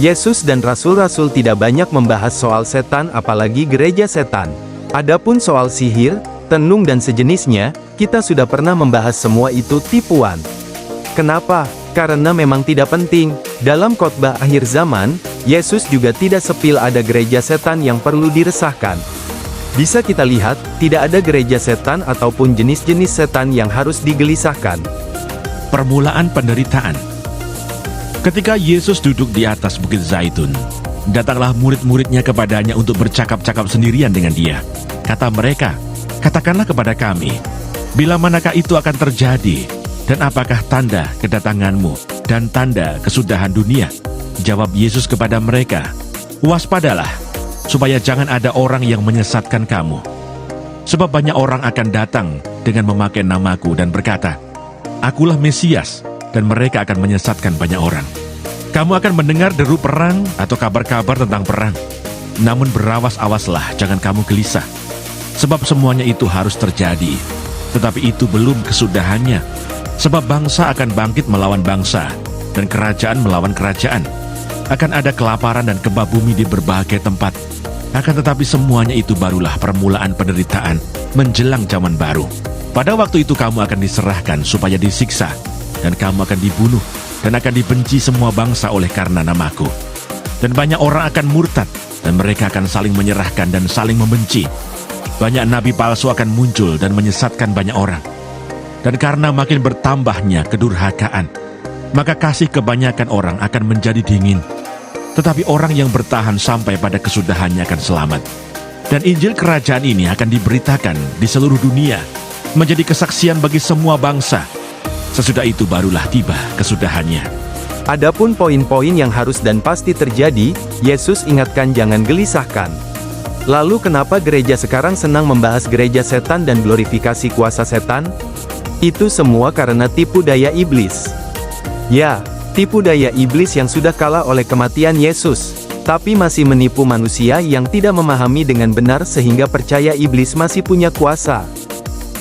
Yesus dan rasul-rasul tidak banyak membahas soal setan apalagi gereja setan. Adapun soal sihir, tenung dan sejenisnya, kita sudah pernah membahas semua itu tipuan. Kenapa? Karena memang tidak penting. Dalam khotbah akhir zaman, Yesus juga tidak sepil ada gereja setan yang perlu diresahkan. Bisa kita lihat, tidak ada gereja setan ataupun jenis-jenis setan yang harus digelisahkan. Permulaan penderitaan. Ketika Yesus duduk di atas Bukit Zaitun, datanglah murid-muridnya kepadanya untuk bercakap-cakap sendirian dengan dia. Kata mereka, "Katakanlah kepada kami, bila manakah itu akan terjadi, dan apakah tanda kedatanganmu dan tanda kesudahan dunia?" Jawab Yesus kepada mereka, "Waspadalah, supaya jangan ada orang yang menyesatkan kamu. Sebab banyak orang akan datang dengan memakai namaku dan berkata, 'Akulah Mesias,' dan mereka akan menyesatkan banyak orang. Kamu akan mendengar deru perang atau kabar-kabar tentang perang. Namun berawas-awaslah, jangan kamu gelisah. Sebab semuanya itu harus terjadi. Tetapi itu belum kesudahannya. Sebab bangsa akan bangkit melawan bangsa, dan kerajaan melawan kerajaan. Akan ada kelaparan dan kebab bumi di berbagai tempat. Akan tetapi semuanya itu barulah permulaan penderitaan menjelang zaman baru. Pada waktu itu kamu akan diserahkan supaya disiksa, dan kamu akan dibunuh, dan akan dibenci semua bangsa oleh karena namaku. Dan banyak orang akan murtad, dan mereka akan saling menyerahkan dan saling membenci. Banyak nabi palsu akan muncul dan menyesatkan banyak orang. Dan karena makin bertambahnya kedurhakaan, maka kasih kebanyakan orang akan menjadi dingin. Tetapi orang yang bertahan sampai pada kesudahannya akan selamat. Dan Injil kerajaan ini akan diberitakan di seluruh dunia, menjadi kesaksian bagi semua bangsa. Sesudah itu barulah tiba kesudahannya." Adapun poin-poin yang harus dan pasti terjadi, Yesus ingatkan jangan gelisahkan. Lalu kenapa gereja sekarang senang membahas gereja setan dan glorifikasi kuasa setan? Itu semua karena tipu daya iblis. Ya, tipu daya iblis yang sudah kalah oleh kematian Yesus, tapi masih menipu manusia yang tidak memahami dengan benar sehingga percaya iblis masih punya kuasa.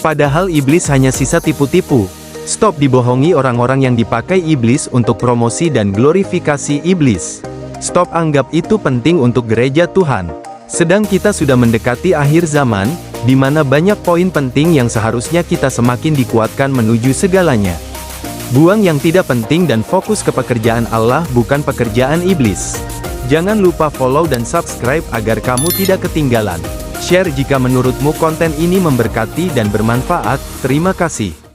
Padahal iblis hanya sisa tipu-tipu. Stop dibohongi orang-orang yang dipakai iblis untuk promosi dan glorifikasi iblis. Stop anggap itu penting untuk gereja Tuhan. Sedang kita sudah mendekati akhir zaman, di mana banyak poin penting yang seharusnya kita semakin dikuatkan menuju segalanya. Buang yang tidak penting dan fokus ke pekerjaan Allah bukan pekerjaan iblis. Jangan lupa follow dan subscribe agar kamu tidak ketinggalan. Share jika menurutmu konten ini memberkati dan bermanfaat. Terima kasih.